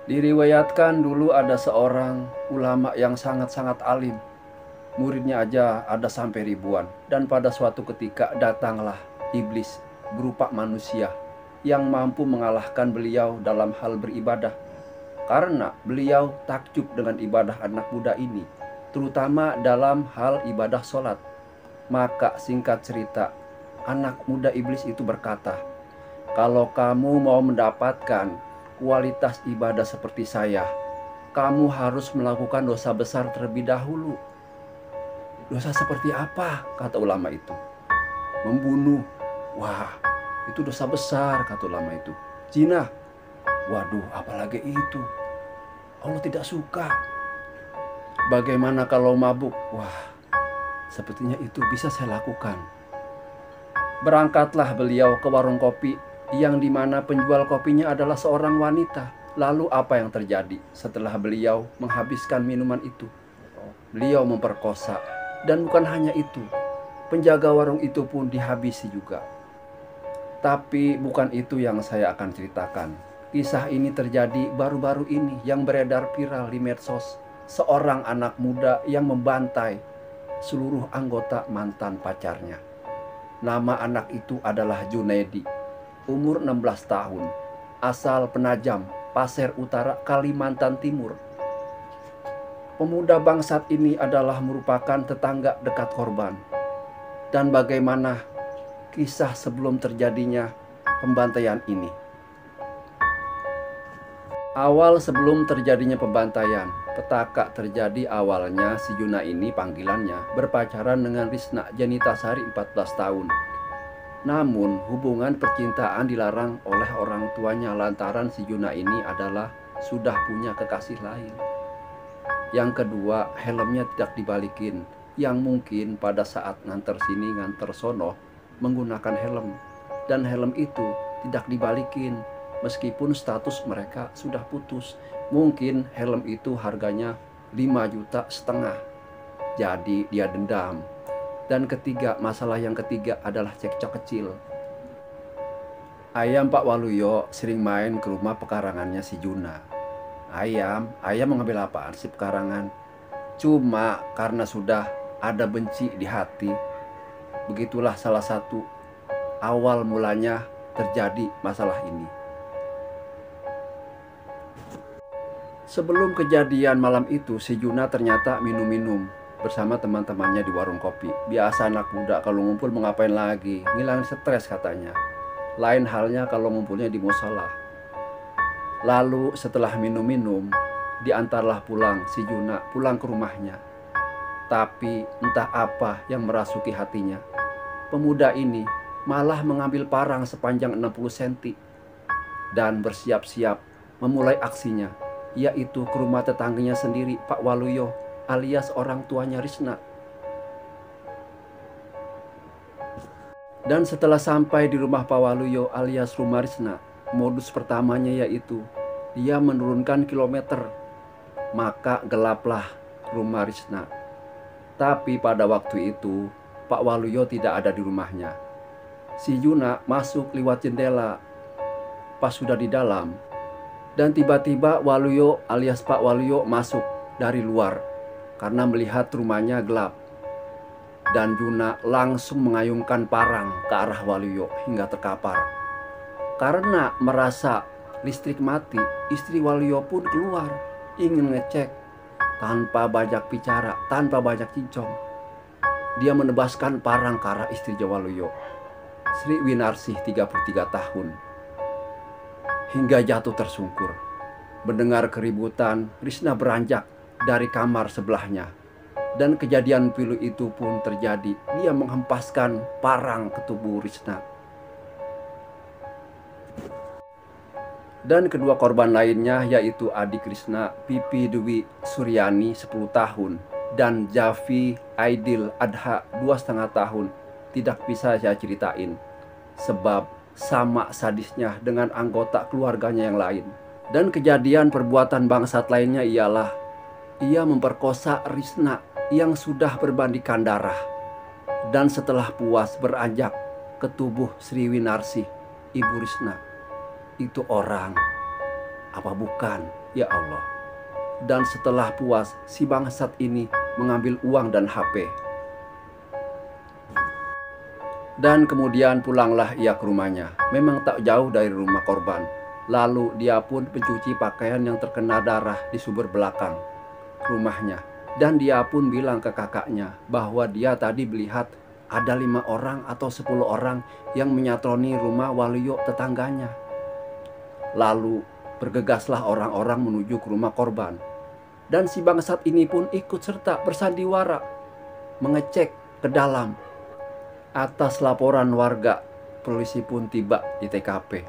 Diriwayatkan dulu ada seorang ulama yang sangat-sangat alim. Muridnya aja ada sampai ribuan. Dan pada suatu ketika datanglah iblis berupa manusia yang mampu mengalahkan beliau dalam hal beribadah. Karena beliau takjub dengan ibadah anak muda ini, terutama dalam hal ibadah sholat. Maka singkat cerita, anak muda iblis itu berkata, "Kalau kamu mau mendapatkan kualitas ibadah seperti saya, kamu harus melakukan dosa besar terlebih dahulu." "Dosa seperti apa?" kata ulama itu. "Membunuh." "Wah, itu dosa besar," kata ulama itu. "Zina." "Waduh, apalagi itu. Allah tidak suka." "Bagaimana kalau mabuk?" "Wah, sepertinya itu bisa saya lakukan." Berangkatlah beliau ke warung kopi yang dimana penjual kopinya adalah seorang wanita. Lalu apa yang terjadi setelah beliau menghabiskan minuman itu? Beliau memperkosa. Dan bukan hanya itu, penjaga warung itu pun dihabisi juga. Tapi bukan itu yang saya akan ceritakan. Kisah ini terjadi baru-baru ini yang beredar viral di medsos. Seorang anak muda yang membantai seluruh anggota mantan pacarnya. Nama anak itu adalah Junaidi, umur 16 tahun, asal Penajam, Pasir Utara, Kalimantan Timur. Pemuda bangsat ini adalah merupakan tetangga dekat korban. Dan bagaimana kisah sebelum terjadinya pembantaian ini? Awal sebelum terjadinya pembantaian, petaka terjadi awalnya si Juna ini panggilannya berpacaran dengan Risna Jenitasari 14 tahun. Namun hubungan percintaan dilarang oleh orang tuanya lantaran si Juna ini adalah sudah punya kekasih lain. Yang kedua, helmnya tidak dibalikin, yang mungkin pada saat nganter sini nganter sono menggunakan helm. Dan helm itu tidak dibalikin meskipun status mereka sudah putus. Mungkin helm itu harganya 5,5 juta. Jadi dia dendam. Dan ketiga, masalah yang ketiga adalah cekcok kecil. Ayam Pak Waluyo sering main ke rumah pekarangannya si Juna. Ayam mengambil apaan sih pekarangan? Cuma karena sudah ada benci di hati. Begitulah salah satu awal mulanya terjadi masalah ini. Sebelum kejadian malam itu, si Juna ternyata minum-minum bersama teman-temannya di warung kopi. Biasa anak muda kalau ngumpul mau ngapain lagi? Ngilangin stres katanya. Lain halnya kalau ngumpulnya di musola. Lalu setelah minum-minum, diantarlah pulang si Juna pulang ke rumahnya. Tapi entah apa yang merasuki hatinya. Pemuda ini malah mengambil parang sepanjang 60 cm dan bersiap-siap memulai aksinya, yaitu ke rumah tetangganya sendiri, Pak Waluyo alias orang tuanya Risna. Dan setelah sampai di rumah Pak Waluyo alias rumah Risna, modus pertamanya yaitu dia menurunkan kilometer. Maka gelaplah rumah Risna. Tapi pada waktu itu Pak Waluyo tidak ada di rumahnya. Si Juna masuk lewat jendela. Pas sudah di dalam, dan tiba-tiba Waluyo alias Pak Waluyo masuk dari luar karena melihat rumahnya gelap. Dan Juna langsung mengayunkan parang ke arah Waluyo hingga terkapar. Karena merasa listrik mati, istri Waluyo pun keluar ingin ngecek. Tanpa banyak bicara, tanpa banyak cincong, dia menebaskan parang ke arah istri Waluyo, Sri Winarsih 33 tahun. Hingga jatuh tersungkur. Mendengar keributan, Risna beranjak dari kamar sebelahnya. Dan kejadian pilu itu pun terjadi. Dia menghempaskan parang ke tubuh Risna. Dan kedua korban lainnya yaitu adik Risna, Pipi Dwi Suryani 10 tahun dan Javi Aidil Adha 2,5 tahun. Tidak bisa saya ceritain sebab sama sadisnya dengan anggota keluarganya yang lain. Dan kejadian perbuatan bangsat lainnya ialah ia memperkosa Risna yang sudah berbandingkan darah. Dan setelah puas beranjak ke tubuh Sri Winarsih, ibu Risna. Itu orang apa bukan? Ya Allah. Dan setelah puas, si bangsat ini mengambil uang dan HP. Dan kemudian pulanglah ia ke rumahnya. Memang tak jauh dari rumah korban. Lalu dia pun mencuci pakaian yang terkena darah di sumber belakang rumahnya. Dan dia pun bilang ke kakaknya bahwa dia tadi melihat ada 5 orang atau 10 orang yang menyatroni rumah Waluyo tetangganya. Lalu bergegaslah orang-orang menuju ke rumah korban. Dan si bangsat ini pun ikut serta bersandiwara mengecek ke dalam. Atas laporan warga, polisi pun tiba di TKP.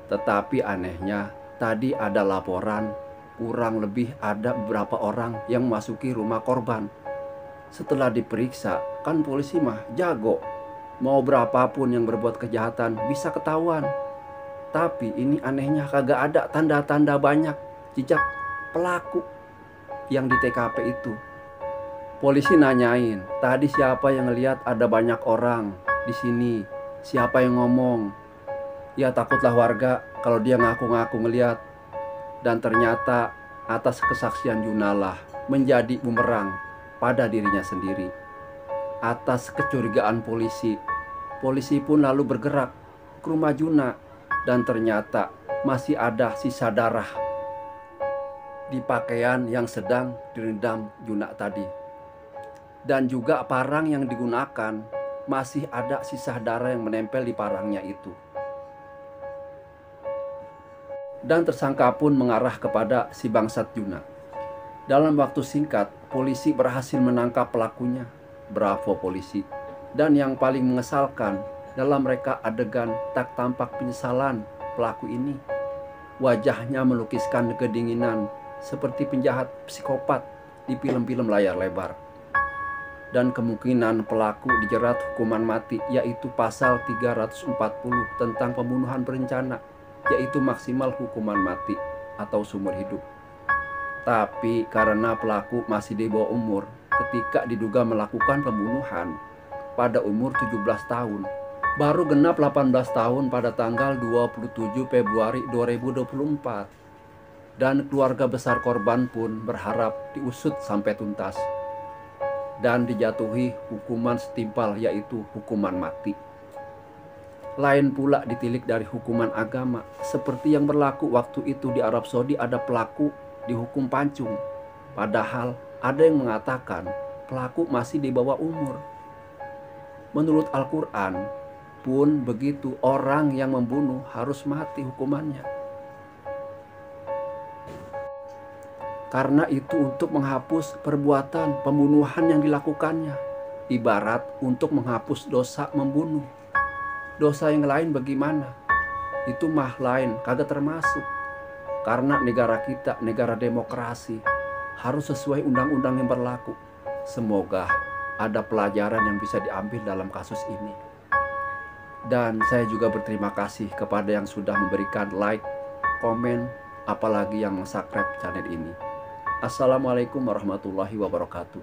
Tetapi anehnya, tadi ada laporan kurang lebih ada beberapa orang yang memasuki rumah korban. Setelah diperiksa, kan polisi mah jago. Mau berapapun yang berbuat kejahatan bisa ketahuan. Tapi ini anehnya kagak ada tanda-tanda banyak jejak pelaku yang di TKP itu. Polisi nanyain, tadi siapa yang ngelihat ada banyak orang di sini? Siapa yang ngomong? Ya takutlah warga kalau dia ngaku-ngaku ngelihat. Dan ternyata atas kesaksian Junalah menjadi bumerang pada dirinya sendiri. Atas kecurigaan polisi, polisi pun lalu bergerak ke rumah Juna. Dan ternyata masih ada sisa darah di pakaian yang sedang direndam Juna tadi. Dan juga parang yang digunakan masih ada sisa darah yang menempel di parangnya itu. Dan tersangka pun mengarah kepada si bangsat Juna. Dalam waktu singkat, polisi berhasil menangkap pelakunya. Bravo polisi. Dan yang paling mengesalkan, dalam reka adegan tak tampak penyesalan pelaku ini. Wajahnya melukiskan kedinginan seperti penjahat psikopat di film-film layar lebar. Dan kemungkinan pelaku dijerat hukuman mati, yaitu pasal 340 tentang pembunuhan berencana, yaitu maksimal hukuman mati atau seumur hidup. Tapi karena pelaku masih di bawah umur ketika diduga melakukan pembunuhan pada umur 17 tahun, baru genap 18 tahun pada tanggal 27 Februari 2024. Dan keluarga besar korban pun berharap diusut sampai tuntas dan dijatuhi hukuman setimpal, yaitu hukuman mati. Lain pula ditilik dari hukuman agama, seperti yang berlaku waktu itu di Arab Saudi ada pelaku dihukum pancung. Padahal ada yang mengatakan pelaku masih di bawah umur. Menurut Al-Quran pun begitu, orang yang membunuh harus mati hukumannya. Karena itu untuk menghapus perbuatan pembunuhan yang dilakukannya. Ibarat untuk menghapus dosa membunuh. Dosa yang lain bagaimana? Itu mah lain, kagak termasuk. Karena negara kita, negara demokrasi, harus sesuai undang-undang yang berlaku. Semoga ada pelajaran yang bisa diambil dalam kasus ini. Dan saya juga berterima kasih kepada yang sudah memberikan like, komen, apalagi yang subscribe channel ini. Assalamualaikum warahmatullahi wabarakatuh.